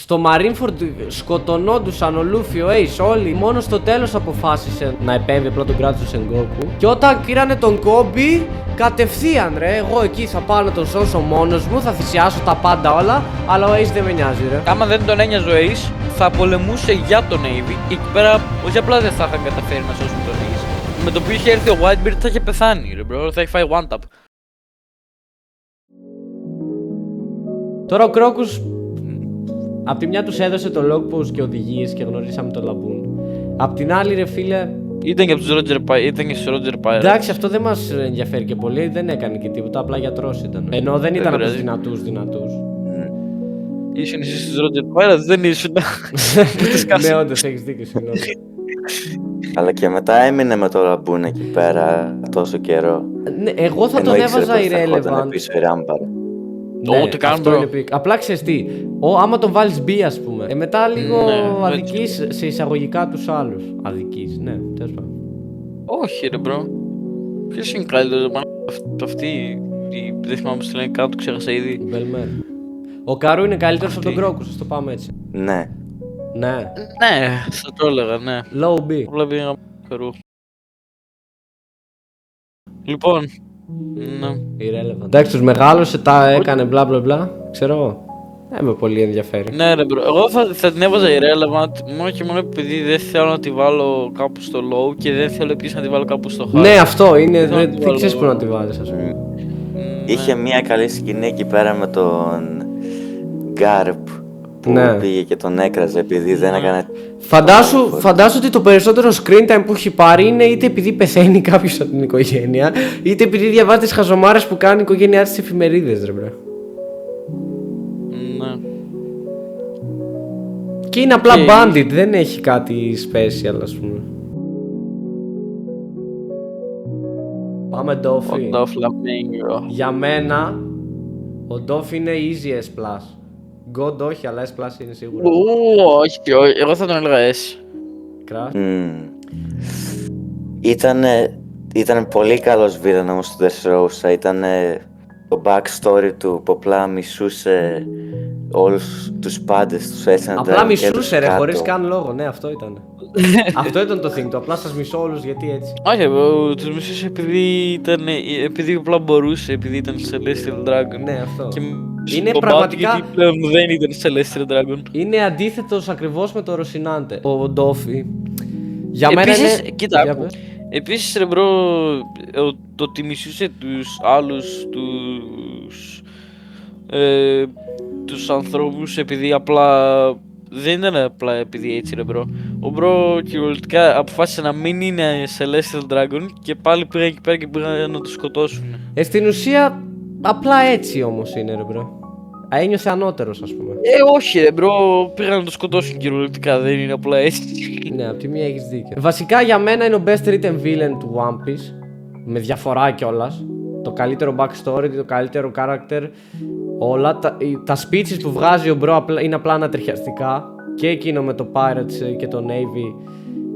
Στο Marineford σκοτωνόντουσαν ο Luffy, ο Ace, όλοι. Μόνο στο τέλος αποφάσισε να επέμβει, απλά τον κράτησε ο Sengoku. Και όταν πήρανε τον Kobe, κατευθείαν ρε, εγώ εκεί θα πάω να τον σώσω μόνος μου, θα θυσιάσω τα πάντα όλα, αλλά ο Ace δεν με νοιάζει ρε. Άμα δεν τον ένοιαζε ο Ace, θα πολεμούσε για τον Navy και εκεί πέρα όχι απλά δεν θα είχαν καταφέρει να σώσουν τον Ace. Με το που είχε έρθει ο Whitebeard θα είχε πεθάνει ρε bro, θα έχει φάει one tap. Τώρα ο Crocus, απ' τη μια τους έδωσε το log post και οδηγίες και γνωρίσαμε το Laboon. Απ' την άλλη ρε φίλε, Ήταν και από τους Roger Pirates. εντάξει, αυτό δεν μας ενδιαφέρει και πολύ, δεν έκανε και τίποτα, απλά γιατρός ήταν. Ενώ δεν ήταν από τους δυνατούς. Ήσουν εσύ στους Roger Pirates, δεν ήσουν. Ναι, όντως έχεις δίκιο, συγγνώμη. Αλλά και μετά έμεινε με το Laboon εκεί πέρα τόσο καιρό. Ναι, εγώ θα Ενώ τον ήξερε έβαζα πως θα ερχόταν irrelevant. πίσω η Rampart. Ναι, Ό,τι κάνουν, αυτό bro. είναι πικ. Απλά ξέρεις τι, άμα τον βάλεις B ας πούμε, μετά λίγο Ναι, αδικείς σε εισαγωγικά τους άλλους. Αδικείς, ναι, τέλος πάντων. Όχι ρε bro. Ποιος είναι καλύτερος, αυτή, δεν θυμάμαι πώς τη λένε κάτω, το ξέχασα ήδη. Μπελμέρ. Ο Καρού είναι καλύτερος από Αυτή. τον Crocus, ας το πάμε έτσι. Ναι. Ναι. Ναι, θα το έλεγα, ναι. Low B. Απλά πήγα Καρού. Λοιπόν, ναι. Irrelevant. Εντάξει, τους μεγάλωσε, τα έκανε μπλα μπλα μπλα. Ξέρω εγώ. Δεν με πολύ ενδιαφέρει. Ναι ρε bro, εγώ θα την έβαζα irrelevant μόνο και μόνο επειδή δεν θέλω να τη βάλω κάπου στο low και δεν θέλω επίσης να τη βάλω κάπου στο high. Ναι, αυτό είναι. Δεν Δεν ξέρεις πού να τη βάλεις, ας πούμε. Είχε μια καλή σκηνή εκεί πέρα με τον Garp που Ναι. πήγε και τον έκραζε επειδή δεν έκανε. Φαντάσου ότι το περισσότερο screen time που έχει πάρει είναι είτε επειδή πεθαίνει κάποιος από την οικογένεια, είτε επειδή διαβάζει τις χαζομάρες που κάνει η οικογένειά της στις εφημερίδες, ρε μπρε. Ναι. Και είναι απλά Και- bandit, δεν έχει κάτι special, ας πούμε. Πάμε Doffy. Ο Flamingo. Για μένα, ο Doffy είναι easy S+. God όχι, αλλά S+ είναι σίγουρα. Όχι, εγώ θα τον έλεγα S. Crash. Ήταν πολύ καλός βίλλαν όμως του Dressrosa. Ήταν το backstory του που απλά μισούσε όλους τους πάντες τους έτσι να Απλά τρέχουν και μισούσε τους ρε, κάτω. χωρίς καν λόγο, ναι, αυτό ήταν. Αυτό ήταν το thing του, απλά σας μισώ όλους γιατί έτσι. Όχι, τους μισούσε επειδή απλά μπορούσε, επειδή ήταν Celestial Dragon. Ναι, αυτό. Και Είναι στο πραγματικά- γιατί πλέον δεν ήταν Celestial Dragon. Είναι αντίθετος ακριβώς με το Ροσινάντε. Ο Ντόφι. Για μένα Επίσης, είναι... κοίτα, Για άκου. πες. Επίσης ρε μπρο, το ότι μισούσε τους άλλους, τους ανθρώπους επειδή απλά, δεν ήταν απλά επειδή έτσι ρε μπρο. Ο μπρο κυριολεκτικά αποφάσισε να μην είναι Celestial Dragon και πάλι πήγαν εκεί πέρα και πήγαν να το σκοτώσουν. Στην ουσία, απλά έτσι όμως είναι ρε μπρο. Ένιωθε ανώτερος ας πούμε. Όχι ρε μπρο, πήγαν να το σκοτώσουν κυριολεκτικά, δεν είναι απλά έτσι. Ναι, από τη μία έχεις δίκιο. Βασικά για μένα είναι ο best written villain του One Piece. Με διαφορά κιόλας. Το καλύτερο backstory, το καλύτερο character. Όλα τα speeches που βγάζει ο Bro είναι απλά ανατριχιαστικά. Και εκείνο με το Pirates και το Navy.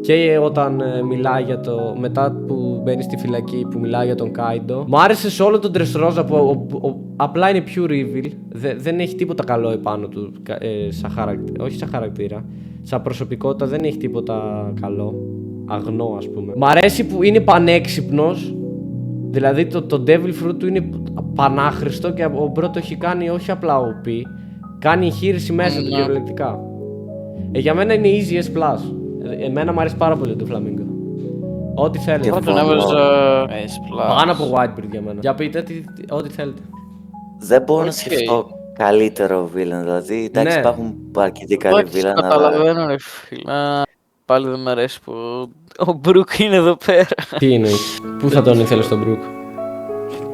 Και όταν μιλάει για το. Μετά που μπαίνει στη φυλακή που μιλάει για τον Kaido. Μου άρεσε σε όλο τον Dressrosa που απλά είναι pure evil. Δεν έχει τίποτα καλό επάνω του. Σαν χαρακτήρα. Όχι σαν χαρακτήρα. Σαν προσωπικότητα δεν έχει τίποτα καλό. Αγνό ας πούμε. Μ' αρέσει που είναι πανέξυπνος. Δηλαδή το Devil Fruit του είναι πανάχρηστο και ο Bro το έχει κάνει όχι απλά OP. Κάνει εγχείρηση μέσα του κυριολεκτικά. Για μένα είναι easy S+. Εμένα μου αρέσει πάρα πολύ το Flamingo. Ό,τι θέλετε. Θα τον έβαζα S+. Πάνω από Whitebeard για μένα. Για πείτε ό,τι θέλετε. Δεν μπορώ να Οκ. σκεφτώ καλύτερο villain. Δηλαδή, εντάξει, Ναι. υπάρχουν αρκετοί καλοί Όχι, villain, αλλά καταλαβαίνω ρε φίλε. Πάλι δεν μ' αρέσει που ο Μπρουκ είναι εδώ πέρα. Τι είναι, πού θα τον ήθελε στον Brook?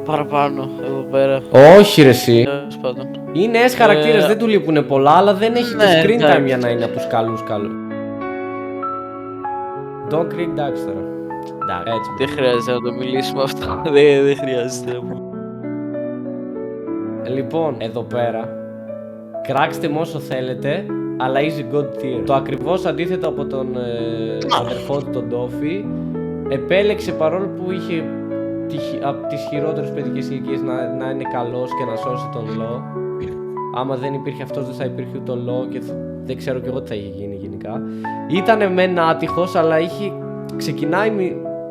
Παραπάνω, εδώ πέρα. Όχι ρε εσύ. Τέλος πάντων. Είναι S χαρακτήρες, δεν του λείπουνε πολλά, αλλά δεν έχει το Ναι, screen time εντάξει. για να είναι από τους καλούς. Don't Creek Dax τώρα. Έτσι. Δεν χρειάζεται να το μιλήσουμε αυτό. Δεν χρειάζεται να μου. Λοιπόν, εδώ πέρα, κράξτε με όσο θέλετε, αλλά easy god tier. Το ακριβώς αντίθετο από τον αδερφό του τον Doffy, επέλεξε παρόλο που είχε από τις χειρότερες παιδικές ηλικίες να είναι καλός και να σώσει τον Law. άμα δεν υπήρχε αυτός δεν θα υπήρχε ούτε ο Law και δεν ξέρω κι εγώ τι θα είχε γίνει γενικά. Ήτανε μεν άτυχος, αλλά ξεκινάει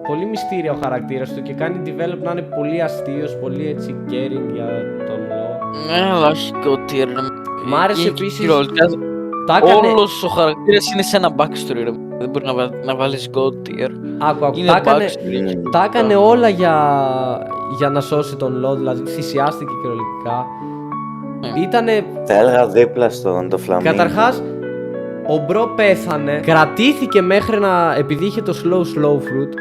πολύ μυστήρια ο χαρακτήρας του και κάνει develop να είναι πολύ αστείος, πολύ έτσι caring για τον Law. Ναι, αλλά όχι God tier. Μ' άρεσε επίσης. Όλος ο χαρακτήρας είναι σε ένα backstory, ρε. Δεν μπορεί να βάλεις God tier. Άκου, Είναι τα έκανε όλα για να σώσει τον Law, δηλαδή θυσιάστηκε κυριολεκτικά. Ήτανε. Θα έλεγα δίπλα στον το Φλαμίγκο. Καταρχάς, ο μπρο πέθανε, κρατήθηκε μέχρι να. Επειδή είχε το slow fruit.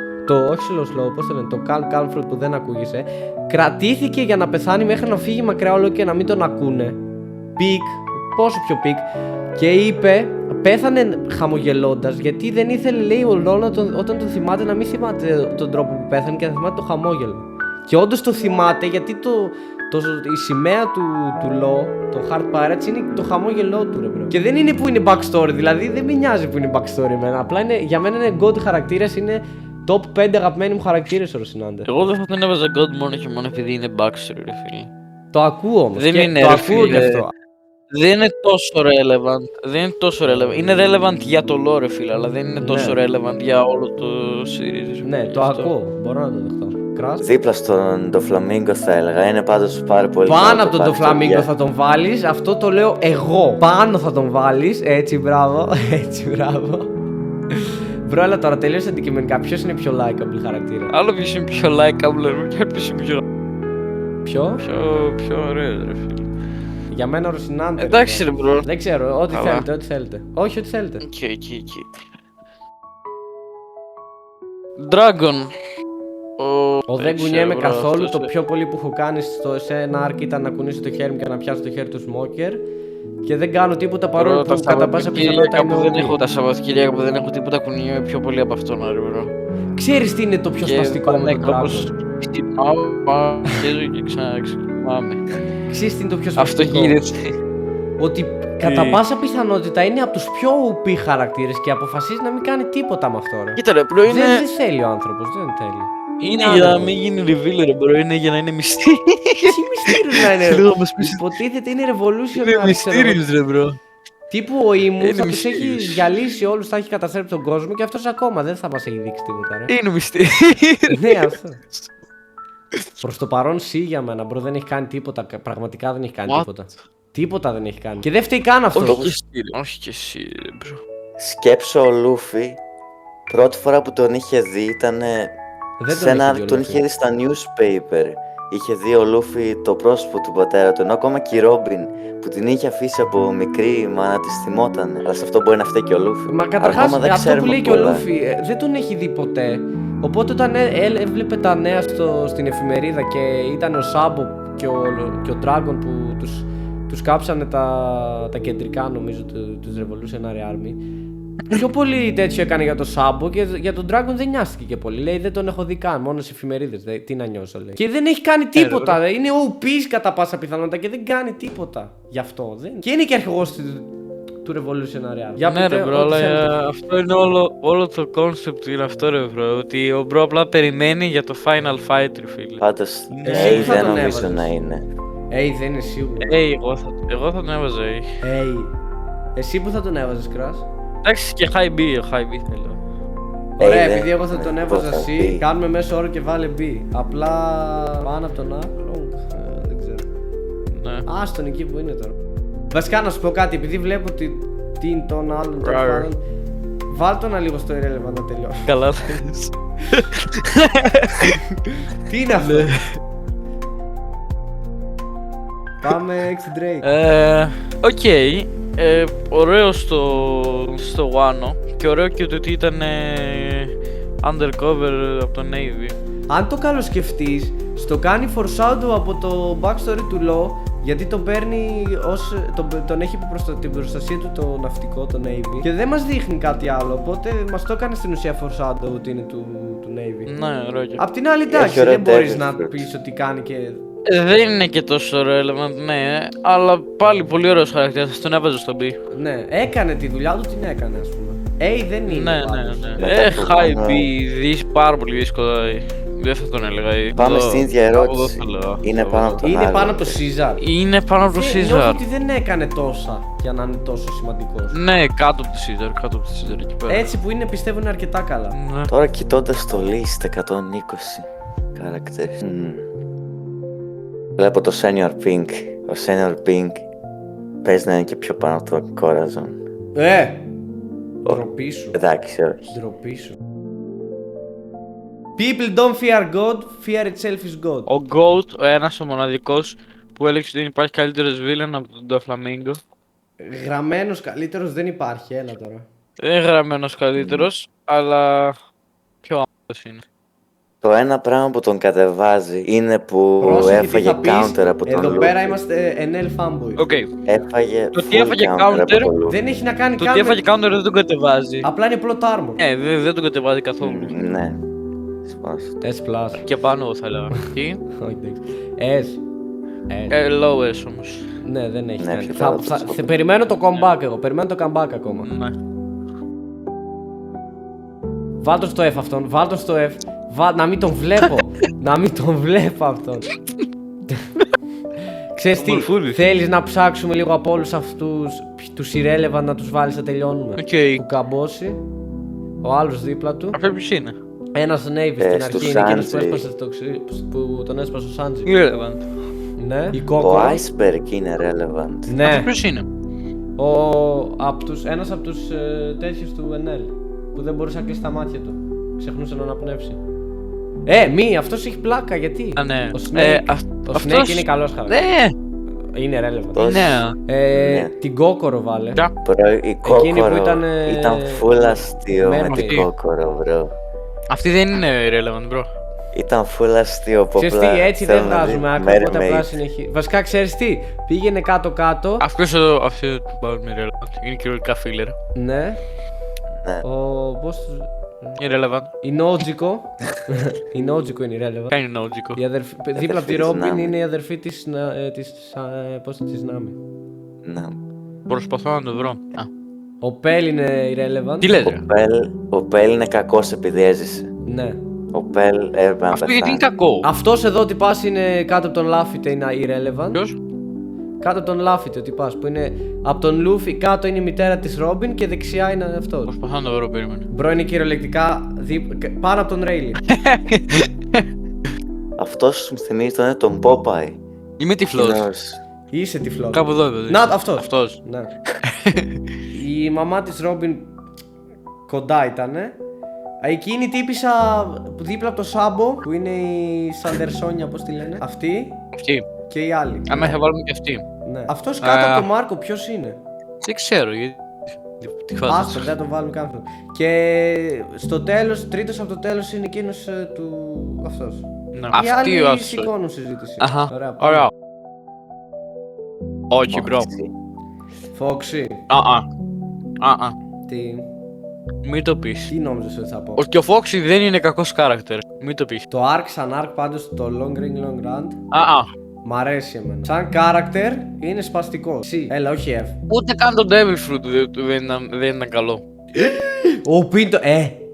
Όχι slow, πώς το λένε, το calm fruit που δεν ακούγεσαι. Κρατήθηκε για να πεθάνει μέχρι να φύγει μακριά όλο και να μην τον ακούνε. Πικ, πόσο πιο πικ. Και είπε, πέθανε χαμογελώντας γιατί δεν ήθελε, λέει, ο Law όταν τον θυμάται να μην θυμάται τον τρόπο που πέθανε και να θυμάται το χαμόγελο. Και όντως το θυμάται γιατί η σημαία του Law, το Heart Pirates, είναι το χαμόγελό του, ρε bro. Και δεν είναι που είναι backstory, δηλαδή δεν με νοιάζει που είναι backstory εμένα. Απλά για μένα είναι God χαρακτήρας, είναι top 5 αγαπημένοι μου χαρακτήρες ο Ροσινάντερ. Εγώ δεν θα τον έβαζα God μόνο και μόνο επειδή είναι backstory, ρε φίλε. Το ακούω όμως. Δεν είναι, το ρε ακούω φίλε. και αυτό. Δεν είναι τόσο relevant. Είναι relevant για το lore, φίλε, αλλά δεν είναι τόσο relevant για όλο το series. Ναι, το ακούω. Μπορώ να το δεχτώ. Δίπλα στον το Φλαμίγκο θα έλεγα. Είναι πάντως πάρα πολύ. Πάνω από τον το Φλαμίγκο θα τον βάλεις. Αυτό το λέω εγώ. Πάνω θα τον βάλεις. Έτσι, μπράβο. Έτσι, μπράβο. Μπρο, αλλά τώρα τελείωσε αντικειμενικά. Ποιος είναι πιο likeable χαρακτήρα? Άλλο ποιος είναι πιο likeable και ποιος είναι πιο. Πιο ωραίος, ρε φίλε. Για μένα ο Ροσινάντερ. Εντάξει, ρε μπρο. Δεν ξέρω, ό,τι θέλετε. Όχι, ό,τι θέλετε. Dragon. Δεν κουνιέμαι καθόλου. Το πιο πολύ που έχω κάνει σε ένα arc ήταν να κουνήσω το χέρι μου και να πιάσω το χέρι του Smoker. Και δεν κάνω τίποτα παρόλο που κατά πάσα πιθανότητα είμαι. Τα Σαββατοκύριακα που δεν έχω τίποτα κουνιέμαι πιο πολύ από αυτόν, ρε μπρο. Ξέρεις τι είναι το πιο σπαστικό με τον Dragon? Και ξαναξεκινάμε. Ξέρεις τι είναι το πιο σπαστικό? Αυτό γίνεται. Ότι κατά πάσα πιθανότητα είναι από τους πιο OP χαρακτήρες και αποφασίζει να μην κάνει τίποτα με αυτό, ρε. Κοίτα ρε μπρο, είναι... Δεν θέλει ο άνθρωπος, δεν θέλει. Είναι για να μην γίνει reveal, ρε μπρο, είναι για να είναι μυστήριο. Τι μυστήριο να είναι, ρε? Υποτίθεται είναι revolution. Είναι μυστήριος, ρε μπρο. Τύπου ο Ήμου θα τους έχει διαλύσει όλους, θα έχει καταστρέψει τον κόσμο και αυτός ακόμα δεν θα μας έχει δείξει τίποτα, ρε. Είναι μυστήριο. Ναι, αυτό. Προς το παρόν για μένα, μπρο, δεν έχει κάνει τίποτα. Πραγματικά δεν έχει κάνει τίποτα. Τίποτα δεν έχει κάνει. Και δεν φταίει καν αυτό. Όχι και εσύ, ρε μπρο. Σκέψω ο Λούφι, πρώτη φορά που τον είχε δει ήταν σε ένα τον είχε δει στα newspaper. Είχε δει ο Λούφι το πρόσωπο του πατέρα του, ενώ ακόμα και η Ρόμπιν που την είχε αφήσει από μικρή η μάνα της θυμότανε. Αλλά σε αυτό μπορεί να φταίει και ο Λούφι. Μα καταρχάς αυτό που λέει και ο Λούφι δεν τον έχει δει ποτέ. Οπότε όταν έβλεπε τα νέα στην εφημερίδα και ήταν ο Σάμπο και ο Dragon που τους κάψανε τα κεντρικά, νομίζω, τους Revolutionary Army. Πιο πολύ τέτοιο έκανε για το Σάμπο και για τον Dragon δεν νοιάστηκε και πολύ. Λέει δεν τον έχω δει καν, μόνο σε εφημερίδες. Τι να νιώσω, λέει. Και δεν έχει κάνει τίποτα. Είναι OP κατά πάσα πιθανότητα και δεν κάνει τίποτα γι' αυτό. Και είναι και αρχηγός του Revolutionary Army. Ναι, ρε μπρο, αλλά αυτό είναι όλο το concept είναι αυτό, ρε μπρο. Ότι ο μπρο απλά περιμένει για το final fight, ρε φίλε. Πάντως, δεν νομίζω να είναι. Δεν είναι σίγουρο. Εγώ θα τον έβαζα. Εσύ που θα τον έβαζες, Κρας? Εντάξει, και high B θέλω. Ωραία, επειδή εγώ θα τον έβαζα C, κάνουμε μέσο όρο και βάλε B. Απλά πάνω από τον άλλο, δεν ξέρω. Ναι. Άστον εκεί που είναι τώρα. Βασικά να σου πω κάτι, επειδή βλέπω τι είναι τον άλλον, βάλ' το ένα λίγο στο irrelevant να τελειώσει. Καλά θες. Τι είναι αυτό? Πάμε X Drake. Οκ. Ωραίο στο Wano και ωραίο και το ότι ήταν undercover από το Navy. Αν το καλοσκεφτείς, στο κάνει foreshadow από το backstory του Law, γιατί τον παίρνει τον έχει την προστασία του το ναυτικό, το Navy, και δεν μας δείχνει κάτι άλλο, οπότε μας το έκανε στην ουσία foreshadow ότι είναι του Navy. Ναι, ωραίο. Απ' την άλλη, εντάξει, δεν μπορείς να πεις ότι κάνει και... Δεν είναι και τόσο relevant, ναι, αλλά πάλι πολύ ωραίος χαρακτήρας, θα τον έβαζα στο B. Ναι, έκανε τη δουλειά του, την έκανε, ας πούμε. Δεν είναι. Ναι. High B, πάρα πολύ δύσκολα. Δεν θα τον έλεγα. Πάμε στην ίδια ερώτηση. Εγώ θα έλεγα. Είναι πάνω από τον Είναι άλλο. πάνω από το Caesar. Είναι πάνω από το Νιώθω Caesar. ότι δεν έκανε τόσα για να είναι τόσο σημαντικός. Ναι, κάτω από το Caesar, κάτω από το Caesar εκεί πέρα. Έτσι που είναι, πιστεύω είναι αρκετά καλά. Ναι. Τώρα κοιτώντας το list 120 characters. Βλέπω το Senior Pink. Ο Senior Pink παίζει να είναι και πιο πάνω από το Corazon. Ντροπή σου. Εντάξει, όχι. Ντροπή σου. People don't fear God, fear itself is God. Ο Goat, ο ένας ο μοναδικός που έλεγε ότι δεν υπάρχει καλύτερος villain από τον Doflamingo. Γραμμένος καλύτερος δεν υπάρχει, έλα τώρα. Δεν είναι γραμμένος καλύτερος, αλλά πιο άμεσος είναι. Το ένα πράγμα που τον κατεβάζει είναι που Πρόσεχε τι έφαγε θα πεις. counter από τον Εδώ Luffy. πέρα είμαστε NL fanboy. Οκ. Έφαγε Το τι full έφαγε counter από counter, τον Luffy. Δεν έχει να κάνει Το καν ότι με- έφαγε counter δεν τον κατεβάζει. Απλά είναι plot armor. Δεν τον κατεβάζει καθόλου. Ναι. Συμφωνώ σε αυτό. S+. Και πάνω εγώ θα έλεγα. Τι? Όχι, εντάξει. S. Low S όμως. Ναι, δεν έχει Ναι, κάνει. πιο Θα, κάτω θα, από το περιμένω το comeback εγώ. Περιμένω το comeback ακόμα. Ναι. Βάλ' το στο F αυτόν. Βάλ' το στο F. Να μην τον βλέπω. Να μην τον βλέπω αυτόν. Ξέρεις τι, Μορφούλης. θέλεις να ψάξουμε λίγο από όλους αυτούς τους irrelevant να τους βάλεις να τελειώνουμε. Οκ. Του καμπόσει. Ο άλλος δίπλα του. Αυτό ποιος είναι? Ένας Navy στην στο αρχή είναι εκείνος που Sanji. έσπασε που τον έσπασε ο Σάντζι. Irrelevant. Ναι. Η Ο Κόκορο. Iceberg είναι relevant. Ναι. Ποιος είναι? Ένας από τους τέτοιους του NL που δεν μπορούσε να κλείσει τα μάτια του. Ξεχνούσε να αναπνεύσει. Αυτός έχει πλάκα γιατί. Α, ναι. Ο Snake, ο αυτός- Snake είναι καλός χαρακτήρας. Ναι. Είναι relevant. Πώς- Ναι. Ναι. Την Κόκορο βάλε. Ποια? Η Εκείνη που Κόκορο ήταν, ήταν full αστείο με Mermaid. την Κόκορο, bro. Αυτή δεν είναι irrelevant, bro. Ήταν full αστείο που Ξέρεις τι, απλά έτσι δεν θέλω να βγάζουμε δει άκρη, οπότε Mermaid. απλά συνεχίζει. Βασικά ξέρεις τι, πήγαινε κάτω-κάτω. Αυτός εδώ, αυτό του πάρουμε irrelevant. Είναι κυριολεκτικά filler. Ναι. Ναι. Πώς τους... Irrelevant. Η Νότζικο. Η Νότζικο είναι irrelevant. Κάνει Νότζικο. Η αδερφή, δίπλα από τη της Ρόμπιν Nami. είναι η αδερφή της Νάμι. Να. Προσπαθώ να το βρω. Α, Ο Πέλ είναι irrelevant. τι λες, ρε? Ο Πέλ είναι κακός επειδή έζησε. Ναι. Ο Πέλ έπρεπε να Αυτό γιατί είναι πεθάνει. κακό. Αυτός εδώ τι πας είναι κάτω από τον Λάφιτε είναι irrelevant. Ποιος? Κάτω από τον Λάφιτε τι πας που είναι από τον Λούφι κάτω είναι η μητέρα της Ρόμπιν και δεξιά είναι αυτός. Προσπαθώ να το βρω, περίμενε. Μπρο είναι κυριολεκτικά πάνω από τον Ρέιλι. Αυτός μου θυμίζει τον Popeye. Είμαι τυφλός. Εκείνος- Είσαι τυφλός. Κάπου εδώ, εδώ. Να, αυτός. Αυτός. Ναι. Η μαμά της Ρόμπιν κοντά ήτανε. Εκείνη τύπησα δίπλα από το Σάμπο που είναι η Σαντερσόνια, πώς τη λένε. Αυτή Αυτή. και η άλλη. Άμα θα βάλουμε και αυτή. Ναι. Αυτός κάτω από τον Μάρκο ποιος είναι. Δεν ξέρω γιατί. Τι Άστο, φάση. δεν θα τον βάλουμε καν αυτό. Και στο τέλος, τρίτος από το τέλος είναι εκείνος του... αυτός. Ναι. Οι Αυτή άλλοι ο αυτός. σηκώνουν συζήτηση. Αχα. Ωραία. πάμε. Ωραία. Όχι, μπρο. Όχι. Φόξι. Α. Τι, Μην το πεις. τι νόμιζες ότι θα πω. Και ο Foxy δεν είναι κακός character. Μην το πεις. Το arc σαν arc πάντως το long ring long run Α. μ' αρέσει εμένα. Σαν character είναι σπαστικό. Εσύ, έλα, όχι F. Ούτε καν το Devil Fruit δεν ήταν καλό. Ο Πίντο,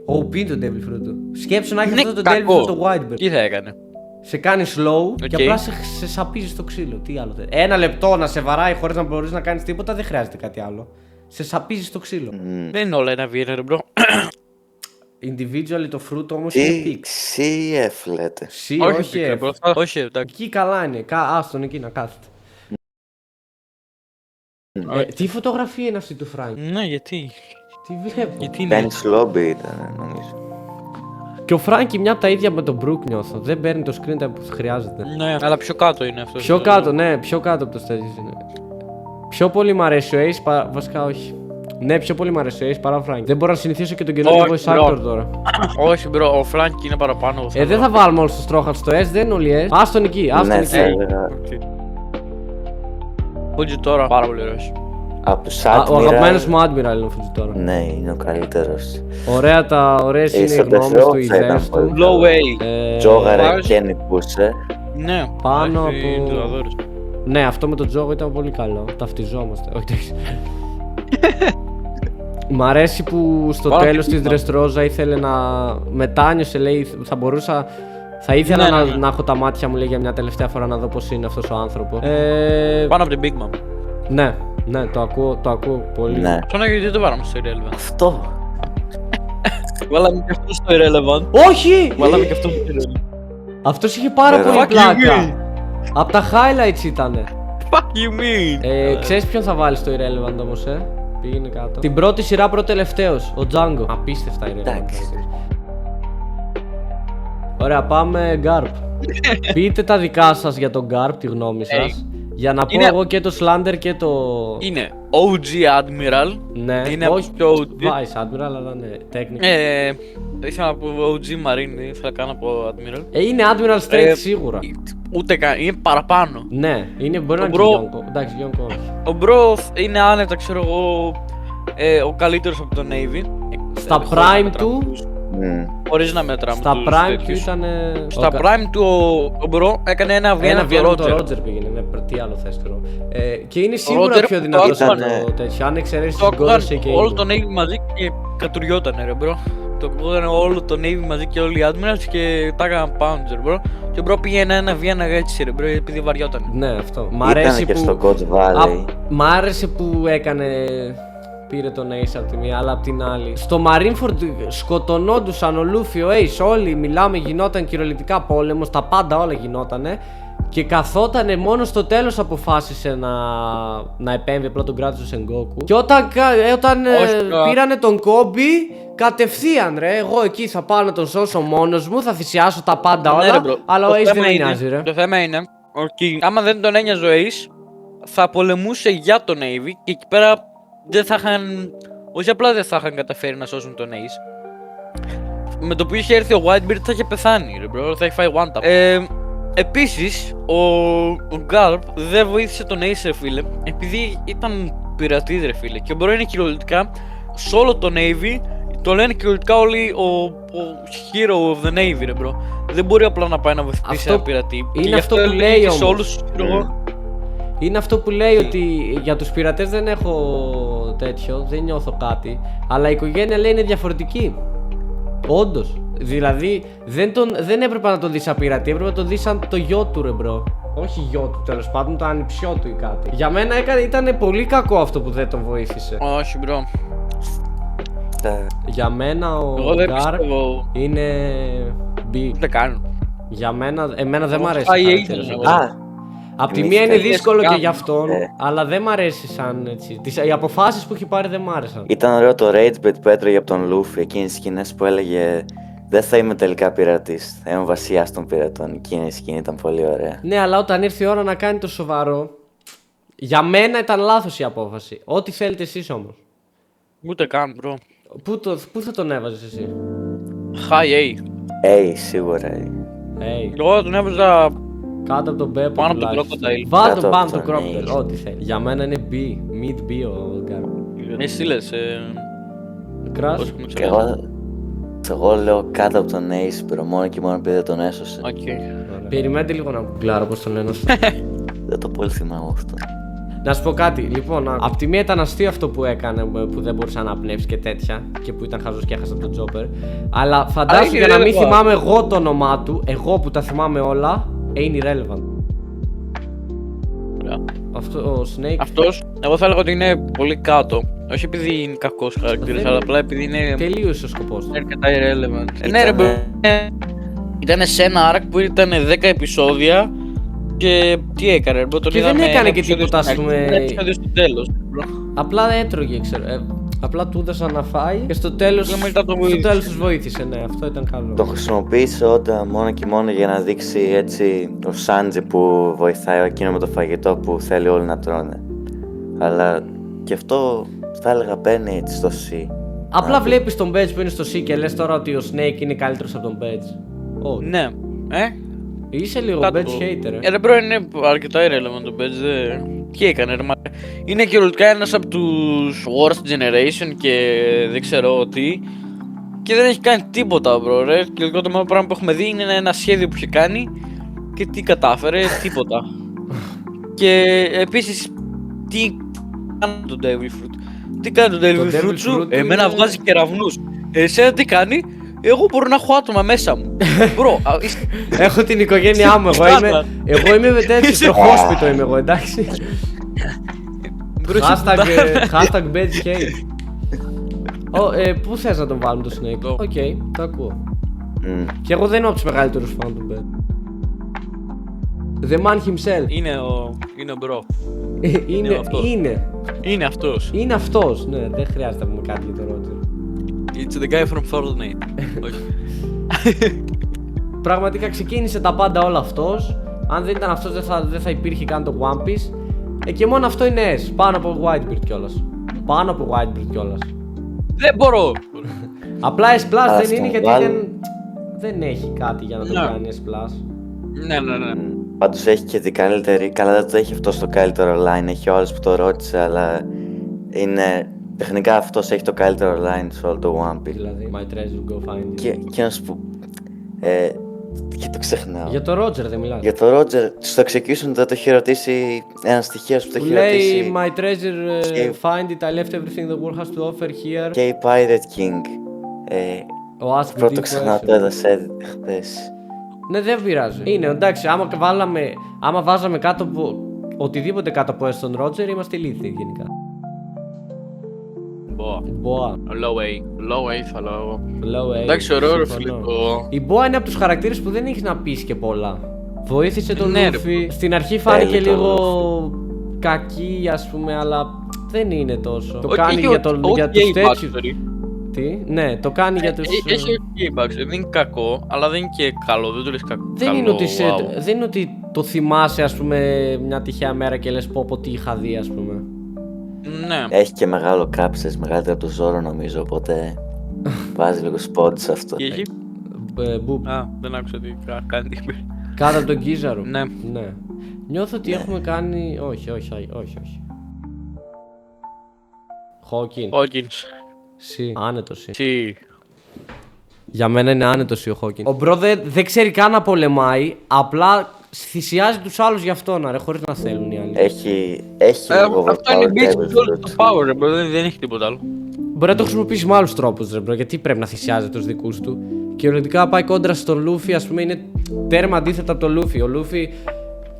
ο Πίντο το Devil Fruit του. Σκέψου να έχει Είναι αυτό το Devil κακό. Fruit το Whitebird. Τι θα έκανε. Σε κάνει slow και Οκ. απλά σε σαπίζει στο ξύλο. Τι άλλο θέλει. Ένα λεπτό να σε βαράει χωρίς να μπορείς να κάνεις τίποτα δεν χρειάζεται κάτι άλλο. Σε σαπίζει στο ξύλο. Δεν είναι όλα ένα villain, ρε, μπρο. Individually το fruit όμως είναι Τι peak. CF λέτε. C, όχι ρε, F. μπρο. Όχι, εντάξει. Εκεί καλά είναι. Άστον εκεί να κάθεται. Τι φωτογραφία είναι αυτή του Φράγκ. Ναι, γιατί. Τι βλέπω. Γιατί είναι. Dennis Lobby ήταν νομίζω. Και ο Φράγκη μια από τα ίδια με τον Μπρουκ νιώθω. Δεν παίρνει το screen time που χρειάζεται. Ναι, αλλά πιο κάτω είναι αυτό. Πιο κάτω, ναι, πιο κάτω από το stage είναι. Πιο πολύ μ' αρέσει ο Ace βασικά όχι. Ναι, πιο πολύ μ' αρέσει ο Ace παρά ο Φράγκη. Δεν μπορώ να συνηθίσω και τον καινούργιο Όχι, voice actor bro. τώρα. Όχι, μπρο, ο Φλάνκι είναι παραπάνω. Δεν θα βάλουμε όλους τους τρόχαλους στο S, δεν είναι όλοι S. Άστον εκεί, άστον Ναι, θα εκεί. έλεγα. Φούτζι τώρα πάρα πολύ ωραίος. Από τους Ο αγαπημένος Admiral. μου Admiral είναι ο Fujitora. Ναι, είναι ο καλύτερος. Ωραίες είναι οι Ace of the γνώμες του, Throat οι θα ήταν ιδέες του. πολύ. Low A. Τζόγαρε Βάζεις- και νικούσε. Ναι, Πάνω έχει από- ντουλαδόρες. Ναι, αυτό με τον Τζόγο ήταν πολύ καλό. Ταυτιζόμαστε. Όχι, εντάξει. Μ' αρέσει που στο Πάρα τέλος της πολύ. Dressrosa ήθελε να μετάνιωσε, λέει, θα μπορούσα Θα ήθελα Ναι. να έχω τα μάτια μου, λέει, για μια τελευταία φορά να δω πώς είναι αυτός ο άνθρωπος. Πάνω από την Big Mom. Ναι, το ακούω πολύ. Ναι. Sonra γιατί δεν το βάλαμε στο Irrelevant. Αυτό. Βάλαμε και αυτό στο Irrelevant. Όχι! Βάλαμε και αυτό στο Irrelevant. Αυτός είχε πάρα Fuck πολύ you, πλάκα. mean. Απ' τα highlights ήτανε. Fuck you mean. Ξέρεις ποιον θα βάλεις στο Irrelevant όμως, Πήγαινε κάτω. Την πρώτη σειρά πρώτο-τελευταίος, ο Django. Απίστευτα Irrelevant. Εντάξει. Ωραία, πάμε Garp. Πείτε τα δικά σας για τον Garp, τη γνώμη σας. Για να πω Είναι- εγώ και το Slander και το... Είναι OG Admiral. Ναι, Είναι όχι πιο OG. Vice Admiral, αλλά ναι, technical. Ήθελα να πω OG Marine, ήθελα να πω Admiral. Είναι Admiral Straight σίγουρα. Ούτε καν, είναι παραπάνω. Ναι, μπορεί να είναι Bro- και Yonko. Εντάξει, Yonko όχι. Ο Bro είναι άνετα, ξέρω εγώ, ο καλύτερος από το Navy. Στα Χωρίς να prime μετράμε του, τους- Χωρίς να μετράμε στα τους prime του τέτοιους. ήταν... Στα prime του ο Bro έκανε ένα Ένα Vienna βγαίνουν το το Roger. Roger πήγαινε, ναι, τι άλλο θες τώρα. Και είναι σίγουρα Roger πιο το δυνατός από άκουγανε. το τέτοιο, αν εξαιρέσεις Το τον ακούγαν Gorosei και όλο Ego. το Navy μαζί και κατουριότανε ρε Bro. Το ακούγανε όλο το Navy μαζί και όλοι οι Admirals και τα έκαναν Pounder Bro. Και ο Bro πήγαινε ένα Vienna έτσι ρε Bro επειδή βαριότανε. Ναι, αυτό. Μ' Ήταν αρέσει και που... στο Coach Valley. Μ' άρεσε που έκανε. Πήρε τον Ace από τη μία, αλλά από την άλλη. Στο Marineford σκοτωνόντουσαν ο Luffy, ο Ace, όλοι μιλάμε, γινόταν κυριολεκτικά πόλεμος, τα πάντα όλα γινότανε. Και καθότανε μόνο στο τέλος αποφάσισε να επέμβει, απλά τον κράτησε ο Sengoku. Και όταν πήρανε τον Kobe, κατευθείαν ρε, εγώ εκεί θα πάω να τον σώσω μόνος μου, θα θυσιάσω τα πάντα όλα, Ναι, ρε, bro. αλλά ο Το Ace θέμα δεν είναι- νοιάζει ρε. Το θέμα είναι ότι άμα δεν τον ένοιαζε ο Ace, θα πολεμούσε για τον Navy και εκεί πέρα δεν θα είχαν. Όχι απλά δεν θα είχαν καταφέρει να σώσουν τον Ace. Με το που είχε έρθει ο Whitebeard θα είχε πεθάνει, ρε bro, θα είχε φάει one tap. Επίσης, ο Garp δεν βοήθησε τον Ace ρε φίλε, επειδή ήταν πειρατής ρε φίλε. Και μπορεί είναι κυριολεκτικά σε όλο το Navy το λένε κυριολεκτικά όλοι ο hero of the Navy ρε bro. Δεν μπορεί απλά να πάει να βοηθήσει Αυτό ένα πειρατή. είναι Και γι' αυτό που έλεγε λέει και σε όμως. όλους, ξέρω εγώ. Είναι αυτό που λέει ότι για τους πειρατές δεν έχω τέτοιο, δεν νιώθω κάτι. Αλλά η οικογένεια λέει είναι διαφορετική. Όντως. Δηλαδή δεν έπρεπε να τον δεις σαν πειρατή, έπρεπε να τον δεις σαν το γιο του ρε μπρο. Όχι γιο του τέλος πάντων, το ανιψιό του ή κάτι. Για μένα ήταν πολύ κακό αυτό που δεν τον βοήθησε. Όχι bro. Για μένα ο Εγώ δεν Garp πιστεύω. είναι B. Δεν κάνω. Για εμένα δεν μ' αρέσει Πάει ο χαρακτήρας Ace, του. ναι. Α, Απ' τη Εμείς μία είναι καλές δύσκολο και κάνουμε. για αυτόν, Ε. αλλά δεν μ' αρέσει σαν έτσι. Οι αποφάσεις που έχει πάρει δεν μ' άρεσαν. ήταν ωραίο το rage bait που έτρωγε από τον Luffy, εκείνες τις σκηνές που έλεγε δεν θα είμαι τελικά πειρατής, θα είμαι βασιλιάς των πειρατών. Εκείνη η σκηνή ήταν πολύ ωραία. Ναι, αλλά όταν ήρθε η ώρα να κάνει το σοβαρό, για μένα ήταν λάθος η απόφαση. Ό,τι θέλετε εσείς όμως. Ούτε καν bro. Πού θα τον έβαζες εσύ? High A. Σίγουρα. Hey, Εγώ τον έβαζα κάτω από τον Beppo πάνω από τον τουλάχιστον. Crocodile. Βάλ' Κάτω τον πάνω από τον τον Crocodile, Ace. ό,τι θέλει. Για μένα είναι B, mid B ο Garp. Εσύ λες, Crash. πώς μου Και εγώ λέω κάτω από τον Ace, bro, μόνο και μόνο επειδή δεν τον έσωσε. Οκ. Περιμένετε λίγο να κλάρω πώς τον λένε. Δεν το πολύ θυμάμαι αυτό. Να σου πω κάτι, λοιπόν, απ' τη μία ήταν αστείο αυτό που έκανε που δεν μπορούσε να αναπνεύσει και τέτοια και που ήταν χαζός και έχασε τον Τζόπερ. Αλλά φαντάσου είναι για να μην irrelevant. θυμάμαι εγώ το όνομά του, εγώ που τα θυμάμαι όλα, είναι irrelevant. Ωραία. Αυτό ο Snake. Αυτός, εγώ θα έλεγα ότι είναι πολύ κάτω. Όχι επειδή είναι κακός χαρακτήρας, Δεν αλλά είναι. απλά επειδή είναι Τελείωσε ο σκοπός του. αρκετά irrelevant. Ναι, ρε, Ήτανε- ήταν σε ένα arc που ήταν 10 επεισόδια και τι έκανε, ρε, τον Και δεν είδαμε έκανε ένα και επεισόδιο τίποτα, στην ας αρχή, πούμε. ένα επεισόδιο στο τέλος. bro. Απλά έτρωγε, ξέρω. Απλά του έδωσαν να φάει και στο τέλος, Και μετά τον στο βοήθησε. τέλος τους βοήθησε. Ναι, αυτό ήταν καλό. Το χρησιμοποίησε όταν μόνο και μόνο για να δείξει έτσι ο Σάντζι που βοηθάει εκείνο με το φαγητό που θέλει όλοι να τρώνε. Αλλά και αυτό θα έλεγα μπαίνει έτσι στο C. Απλά Α, βλέπεις τον Badge που είναι στο C και λες τώρα ότι ο Snake είναι καλύτερος από τον Badge. Όχι. Ναι, Είσαι λίγο Κάτω. Badge hater, Ρε bro, είναι αρκετά irrelevant το Badge, τι έκανε ρε μα. Είναι κυριολεκτικά ένας από τους worst generation και δεν ξέρω τι. Και δεν έχει κάνει τίποτα bro ρε. Και το μόνο πράγμα που έχουμε δει είναι ένα σχέδιο που είχε κάνει. Και τι κατάφερε, τίποτα. Και επίσης, τι κάνει το Devil Fruit. Τι κάνει το Devil Fruit Devil σου, Fruit εμένα είναι- βγάζει κεραυνούς. Εσένα τι κάνει, Εγώ μπορώ να έχω άτομα μέσα μου. Μπρο, Έχω την οικογένειά μου, εγώ είμαι τέτοιο, προχώσπιτο είμαι εγώ, εντάξει. Hashtag Benji hate. Πού θες να τον βάλουμε το Snake? Οκ, το ακούω. Και εγώ δεν είμαι από τους μεγαλύτερους φαν του Ben. The man himself. Είναι ο μπρο. Είναι αυτός. Είναι αυτός, ναι, δεν χρειάζεται να πούμε κάτι για τον Roger. It's the guy from Fortnite. Όχι. Πραγματικά ξεκίνησε τα πάντα όλα αυτός. Αν δεν ήταν αυτός δεν θα υπήρχε καν το One Piece. Και μόνο αυτό είναι S, πάνω από Whitebeard κιόλας. Δεν μπορώ. Απλά S Plus δεν είναι γιατί δεν έχει κάτι για να το κάνει S Plus. Ναι. Πάντως έχει και την καλύτερη, καλά δεν το έχει αυτό στο καλύτερο line, έχει ο άλλος που το ρώτησε, αλλά είναι, τεχνικά αυτός έχει το καλύτερο line σε όλο το One Piece. Δηλαδή, my treasure go find it. Και να σου πω, και το ξεχνάω. Για το Roger δεν μιλάς? Για το Roger, στο Execution δεν το έχει ρωτήσει ένας στοιχείος που το έχει ρωτήσει. Λέει, my treasure, find it, I left everything the world has to offer here. Και η Pirate King. Ο πρώτο ξανά το έδωσε χθες. Ναι, δεν πειράζει. Είναι εντάξει, άμα βάζαμε κάτω από οτιδήποτε κάτω από στον Roger, είμαστε ηλίθιοι γενικά. Boa. Low A θα λέω. Low A. Εντάξει, ωραίο ρε φίλε. Η Boa είναι από τους χαρακτήρες που δεν έχεις να πεις και πολλά. Βοήθησε τον Luffy. Στην αρχή φάνηκε λίγο κακή, ας πούμε, αλλά δεν είναι τόσο. Το κάνει για τους τέτοιους. Τι, ναι, το κάνει για τους... Έχει ok backstory, δεν είναι κακό, αλλά δεν είναι και καλό, δεν το λες κακό. Δεν είναι ότι το θυμάσαι, ας πούμε, μια τυχαία μέρα και λες πω τι είχα δει, ας πούμε. Ναι. Έχει και μεγάλο κάψες, μεγαλύτερο από το Ζόρο νομίζω, οπότε βάζει λίγο spot σε αυτό. Και έχει... Μπουπ. Δεν άκουσα τι κάνει. Κάτω από τον Κίζαρο. Ναι. Νιώθω ότι έχουμε κάνει... Όχι. Hawkins. Άνετος. Για μένα είναι άνετος ο Hawkins. Ο μπρο δεν ξέρει καν να πολεμάει, απλά θυσιάζει τους άλλους για αυτόν, χωρίς να θέλουν οι άλλοι. Έχει λίγο αυτό είναι το power, δεν έχει τίποτα άλλο. Μπορεί να το χρησιμοποιήσει με άλλους τρόπους, ρε μπρο, γιατί πρέπει να θυσιάζει τους δικούς του. Και οριακά πάει κόντρα στον Luffy, ας πούμε, είναι τέρμα αντίθετα από τον Luffy. Ο Luffy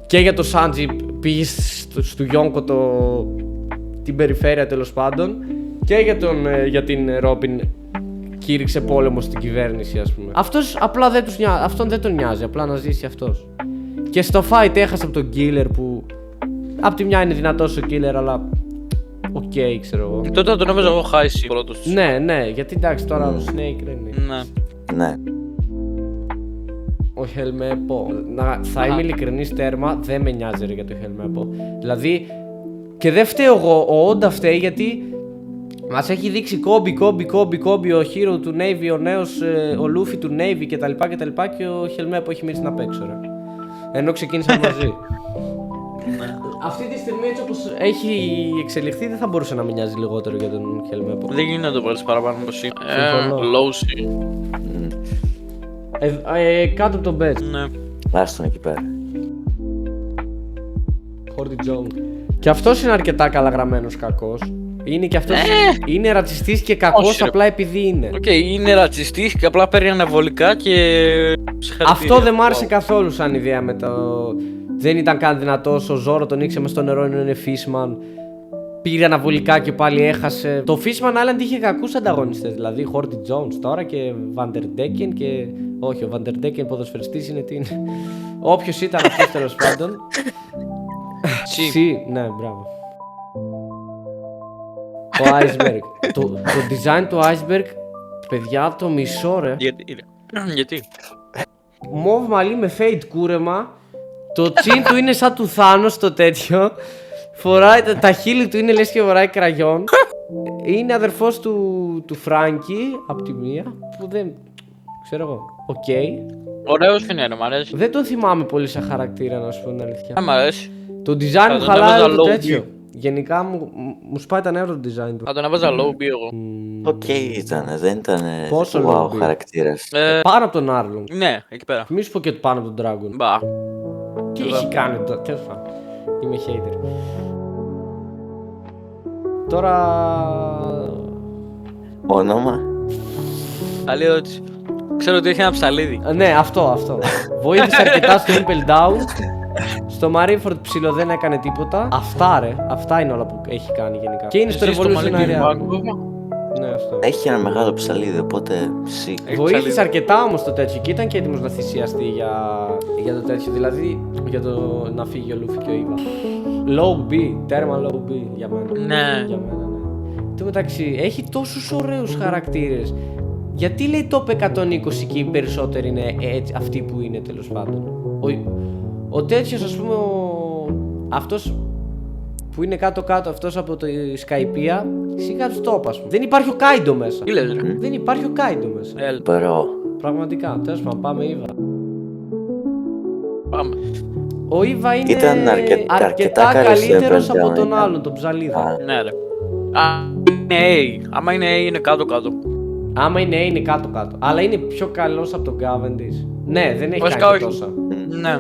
και για το Sanji πήγε στο Yonko την περιφέρεια τέλος πάντων, και για την Robin κήρυξε πόλεμο στην κυβέρνηση, ας πούμε. Αυτός απλά αυτόν δεν τον νοιάζει, απλά να ζήσει αυτός. Και στο fight έχασε από τον Killer που απ' τη μια είναι δυνατός ο Killer, αλλά οκ, ξέρω εγώ. Τότε τον έβαζα εγώ χάιση πρώτος. Ναι, γιατί εντάξει τώρα ο Snake δεν είναι. Ναι. Ο Helmeppo, θα είμαι ειλικρινής τέρμα, δεν με νοιάζει ρε για το Helmeppo. Δηλαδή, και δεν φταίω εγώ, ο Oda φταίει γιατί μας έχει δείξει κόμπι ο hero του Navy, ο νέος, ο Luffy του Navy κτλ και ο Helmeppo έχει μείνει να παίξω ρε. Ενώ ξεκίνησαν μαζί. Αυτή τη στιγμή έτσι όπως έχει εξελιχθεί δεν θα μπορούσε να με νοιάζει λιγότερο για τον Helmeppo. Δεν γίνεται να το βάλεις παραπάνω από C. Low C. Κάτω από τον best. Ναι. Άστον εκεί πέρα. Horty Jones. Και αυτός είναι αρκετά καλά γραμμένος κακός. Είναι και αυτός είναι ρατσιστής και κακός απλά επειδή είναι. Οκ, είναι ρατσιστής και απλά παίρνει αναβολικά και... Αυτό δεν μ' άρεσε καθόλου σαν ιδέα με το... Δεν ήταν καν δυνατός, ο Ζόρο τον ήξε μες στο νερό, είναι Fishman. Πήρε αναβολικά και πάλι έχασε. Το Fishman Island είχε κακούς ανταγωνιστές, δηλαδή Horty Jones τώρα και Vanderdecken και... Όχι, ο Vanderdecken ποδοσφαιριστής είναι τι είναι. Όποιος ήταν αυτός τέλος πάντων. Ναι, μπράβο. Ο Iceberg. Το design του Iceberg, παιδιά, το μισό ρε. Γιατί? Μοβ μαλλί με fade κούρεμα. Το τσιν του είναι σαν του Θάνος το τέτοιο. Φοράει, τα χείλη του είναι λες και φοράει κραγιόν. Είναι αδερφός του Φράγκη, απ' τη μία, που δεν... ξέρω εγώ, οκ. Ωραίος είναι, μ' αρέσει. Δεν τον θυμάμαι πολύ σαν χαρακτήρα, να σου πω την αλήθεια. Μ' αρέσει. Το design μου χαλάει το τέτοιο. Γενικά μου σπάει τα νεύρα το design του. Θα τον έβαζα low B εγώ. Οκ ήταν, δεν ήταν πόσο wow χαρακτήρας. Πάνω από τον Arlong. Ναι, εκεί πέρα. Μη σου πω και πάνω από τον Dragon. Μπα. Τι έχει κάνει τώρα, τέλος πάντων. Είμαι hater. Τώρα... Όνομα. Καλή ερώτηση. Ξέρω ότι έχει ένα ψαλίδι. Ναι, αυτό. Βοήθησε αρκετά στο Impel Down. Στο Marineford ψηλό δεν έκανε τίποτα. Αυτά είναι όλα που έχει κάνει γενικά. Και είναι στο Revolutionary Army. Ναι, αυτό. Έχει ένα μεγάλο ψαλίδι, οπότε ψή. Βοήθησε αρκετά όμως το τέτοιο και ήταν και έτοιμος να θυσιαστεί για το τέτοιο. Δηλαδή για το να φύγει ο Λούφι και ο Ήβα. Low B, τέρμα low B για μένα. Ναι. Για μένα, ναι. Εν τω μεταξύ, έχει τόσους ωραίους χαρακτήρες. Γιατί λέει top 120 και οι περισσότεροι είναι έτσι, αυτοί που είναι τέλος πάντων. Ο τέτοιος, ας πούμε, αυτός που είναι κάτω-κάτω, αυτός από τη Skypiea, σιγά τους top, ας πούμε. Δεν υπάρχει ο Kaido μέσα. Τι λες, ρε. Δεν υπάρχει ο Kaido μέσα. Μπρο. Πραγματικά, τέλος πάντων, πάμε Ήβα. Πάμε. Ο Ήβα είναι Ήταν αρκετά καλύτερος καλός από τον ήταν. άλλον, τον ψαλίδα. Ναι, ρε. Είναι A. Άμα είναι A, είναι κάτω-κάτω. Άμα είναι A, είναι κάτω-κάτω. Αλλά είναι πιο καλός από τον Cavendish. Ναι, δεν έχει Βασικά κάνει όχι. τόσα. Ναι.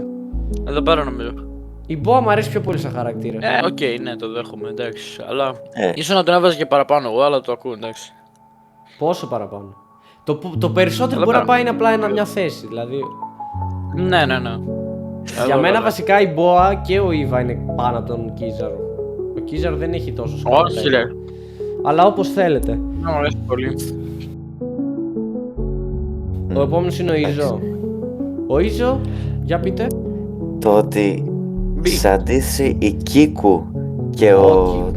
Εδώ πέρα νομίζω. Η Boa μου αρέσει πιο πολύ σαν χαρακτήρα. Οκ, ναι, το δέχομαι, εντάξει. Αλλά ίσως να τον έβαζα και παραπάνω εγώ, αλλά το ακούω, εντάξει. Πόσο παραπάνω. Το περισσότερο Εδώ μπορεί να πέρα. πάει είναι απλά μια θέση. Δηλαδή, Ναι. για μένα βασικά η Boa και ο Ήβα είναι πάνω από τον Kizaru. Ο Kizaru δεν έχει τόσο σκοπό. Όχι, ρε. Αλλά όπως θέλετε. Να μου αρέσει πολύ. Ο επόμενος είναι ο Ιζο. Ο Ιζο, για πείτε. Το ότι ξαντήσει η Κίκου και ο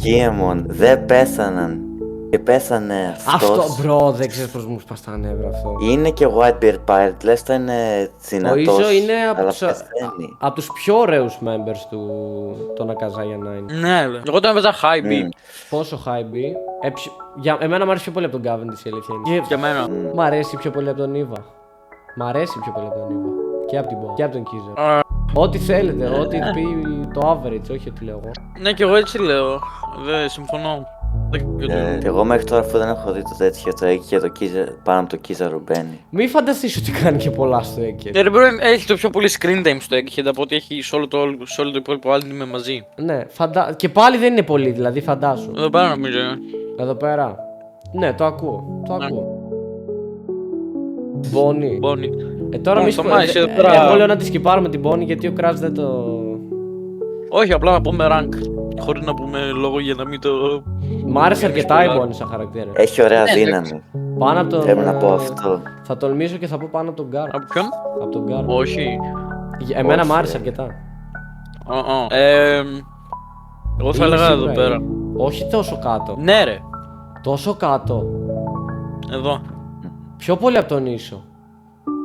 Κίεμον δεν πέθαναν και πέσανε Αυτό, αυτός. μπρο, δεν ξέρεις πως μου σπάς τα νεύρα αυτό. Είναι και Whitebeard Pirate, λες θα είναι δυνατός, Ο Ιζο είναι αλλά πεθαίνει. από τους πιο ωραίους members των Akazaya 9. Ναι, ρε. Εγώ τον έβαζα high B. Πόσο high B. Εμένα μου αρέσει πιο πολύ από τον Cavendish η αλήθεια είναι. Για μένα. Μ' αρέσει πιο πολύ από τον Ήβα. Μ' αρέσει πιο πολύ από τον Ήβα. Και από την Boa. Και από τον Kizaru. Ό,τι θέλετε, ό,τι πει το average, όχι ό,τι λέω εγώ. Ναι, και εγώ έτσι λέω. Δεν συμφωνώ. Εγώ μέχρι τώρα αφού δεν έχω δει το τέτοιο το έχει και το πάνω από το Kizaru μπαίνει. Μη φανταστείς ότι κάνει και πολλά στο Egghead. Ναι, ρε, bro, έχει το πιο πολύ screen time στο Egghead από ό,τι έχει σε όλο το υπόλοιπο anime μαζί. Ναι, και πάλι δεν είναι πολύ, δηλαδή φαντάσου. Εδώ πέρα νομίζω. Εδώ πέρα. Ναι, το ακούω. Bonnie. Bonnie. Τώρα μη το μάθεις εδώ πέρα. εγώ λέω να τη σκυπάρουμε την Bonnie γιατί ο Crash δεν το... Όχι, απλά να πούμε rank. Χωρίς να πούμε λόγο για να μην το. Μ' άρεσε Για αρκετά η μισό Bonnie σαν χαρακτήρα. Έχει ωραία Ναι, δύναμη. Πάνω από τον... Πρέπει να πω αυτό. Θα τολμήσω και θα πω πάνω από τον Gar. Από ποιον? Από τον Gar. Όχι. Εμένα Όχι, μ' άρεσε ρε. αρκετά. Εγώ θα Είναι έλεγα εδώ σίγουρα, πέρα. Όχι τόσο κάτω. Ναι, ρε. Τόσο κάτω. Εδώ. Πιο πολύ από τον Ίσο.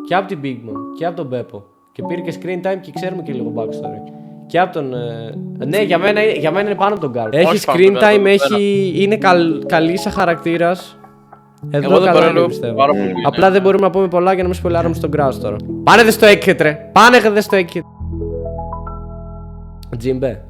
Και από την Big Mom. Και από τον Beppo. Και πήρε και screen time και ξέρουμε και λίγο backstory. Και από τον. Ναι, για μένα είναι πάνω από τον Gar. Έχει Όχι πάνω screen από τον Gar, time, εδώ είναι καλή σαν χαρακτήρας. Εδώ Εγώ δεν καλά είναι, παραλέω πιστεύω. πάρα πολύ. Απλά δεν μπορούμε να πούμε πολλά για να μην σπολάρουμε στον Crash τώρα. Πάνε δε στο Egghead, ρε! Πάνε δε στο Egghead! Τζίμπε.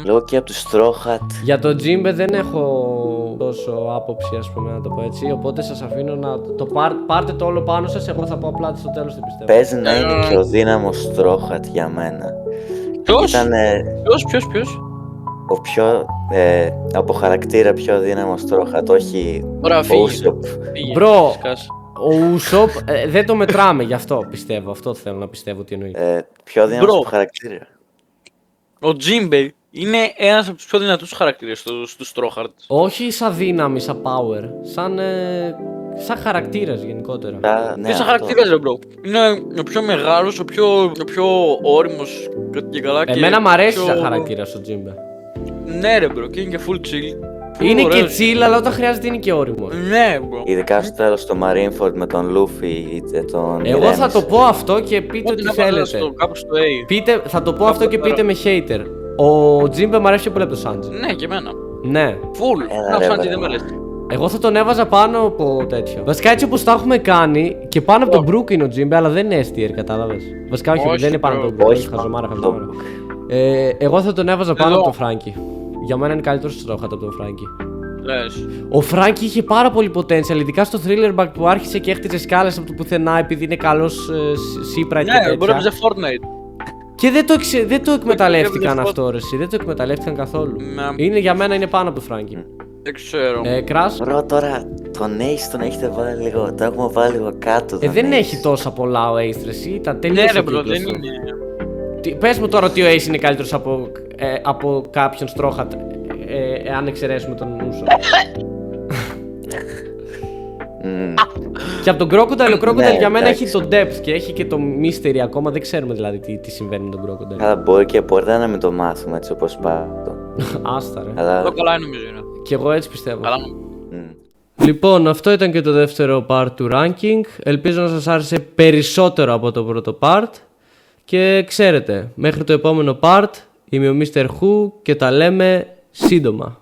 Λόγω και από του Straw Hat. Για το Τζίμπε δεν έχω τόσο άποψη, ας πούμε, να το πω έτσι. Οπότε σας αφήνω να το πάρτε το όλο πάνω σας. Εγώ θα πω απλά στο τέλος τι πιστεύω. Παίζει να είναι και ο δύναμος Straw Hat για μένα. Ποιος? Ήταν Ποιος? ο πιο από χαρακτήρα πιο δύναμος Straw Hat, όχι Ωραία, ο φύγε. Usopp. Μπρο, Σκάσε. ο Ουσόπ δεν το μετράμε γι' αυτό πιστεύω. Αυτό θέλω να πιστεύω ότι εννοεί. Πιο δύναμος Μπρο. από χαρακτήρα. Ο Τζίμπε είναι ένας από τους πιο δυνατούς χαρακτήρες στους Straw Hat. Όχι σαν δύναμη, σαν power. Σαν χαρακτήρας γενικότερα. Ναι, Και σαν αυτό. χαρακτήρας, ρε bro. Είναι ο πιο μεγάλος, ο πιο όριμος και καλά. και Εμένα μ' αρέσει πιο- σαν χαρακτήρας ο Τζίμπε. Ναι, ρε bro, και είναι και full chill. Είναι και Ωραίος. chill, αλλά όταν χρειάζεται είναι και όριμος. Ναι, bro. Ειδικά στο τέλος στο Marineford με τον Luffy και τον Εγώ θα ηρέμησε. το πω αυτό και πείτε Ό,τι ό,τι να βάλω θέλετε. κάπου στο A. Θα το πω αυτό και πείτε με hater. Ο Τζίμπε μου αρέσει πιο πολύ από το Σάντζι. Ναι, και εμένα. Ναι. Full. Έλα, Να ρε, Σάντζι βρε. δεν με αρέσει. Εγώ θα τον έβαζα πάνω από τέτοιο. Βασικά έτσι όπως τα έχουμε κάνει και πάνω από τον Brook είναι ο Τζίμπε, αλλά δεν είναι S tier, κατάλαβες. Βασικά όχι, Όχι, δεν είναι πάνω από bro. τον Brook. Όχι, Χαζομάρα, πάνω χαζομάρα. Εγώ θα τον έβαζα πάνω Εδώ. από τον Φράγκι. Για μένα είναι καλύτερος στρόχα από τον Φράγκι. Λες. Ο Φράγκι είχε πάρα πολύ potential, ειδικά στο Thriller Back που άρχισε και έχτιζε σκάλες από το πουθενά επειδή είναι καλός Seaprite και Ναι, μπορεί να τέτοια. παίζει Fortnite. Και δεν το εκμεταλλεύτηκαν Έπαιζε αυτό ρε εσύ, δεν το εκμεταλλεύτηκαν καθόλου. Ναι. Για μένα είναι πάνω από τον Φράγκι. Δεν ξέρω. Κράς. Μπρο, τώρα τον Ace τον έχετε βάλει λίγο, το έχουμε βάλει λίγο κάτω. Δεν Ace. έχει τόσα πολλά ο Ace, εσύ, ήταν τελείως Ναι, ρε ο μπρο, κύκλος δεν του. είναι. Πες μου τώρα ότι ο Ace είναι καλύτερος από κάποιον Straw Hat, εάν εξαιρέσουμε τον Uso. Και από τον Crocodile, ο Crocodile Ναι, για μένα εντάξει. έχει το depth και έχει και το mystery ακόμα. Δεν ξέρουμε δηλαδή τι συμβαίνει με τον Crocodile. Αλλά μπορεί και ποτέ να μην το μάθουμε έτσι όπως πάει. Άστα ρε. Αλλά. Το καλά νομίζω είναι. Και εγώ έτσι πιστεύω. Καλά. Λοιπόν, αυτό ήταν και το δεύτερο part του ranking. Ελπίζω να σας άρεσε περισσότερο από το πρώτο part. Και ξέρετε, μέχρι το επόμενο part είμαι ο Mr. Who και τα λέμε σύντομα.